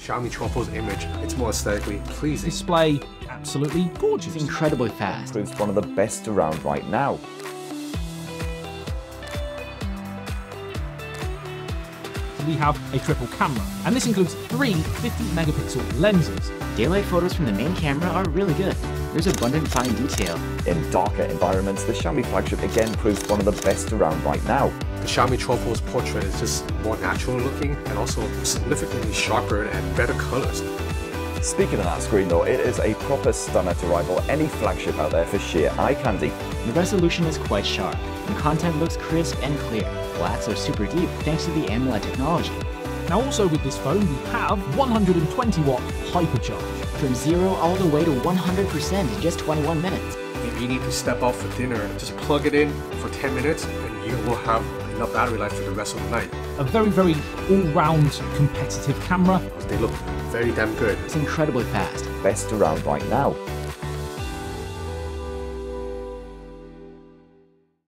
Xiaomi trumples image. It's more aesthetically pleasing. Display, absolutely gorgeous. It's incredibly fast. It's one of the best around right now. We have a triple camera, and this includes 3 50-megapixel lenses. Daylight photos from the main camera are really good. There's abundant fine detail. In darker environments, the Xiaomi flagship again proves one of the best around right now. The Xiaomi trumples portrait is just more natural looking and also significantly sharper and better colors. Speaking of that screen though, it is a proper stunner to rival any flagship out there for sheer eye candy. The resolution is quite sharp, and content looks crisp and clear. Blacks are super deep thanks to the AMOLED technology. Now also with this phone we have 120-watt hypercharge. From 0 all the way to 100% in just 21 minutes. If you need to step out for dinner, just plug it in for 10 minutes and you will have enough battery life for the rest of the night. A very, very all-round competitive camera. They look very damn good. It's incredibly fast. Best around right now.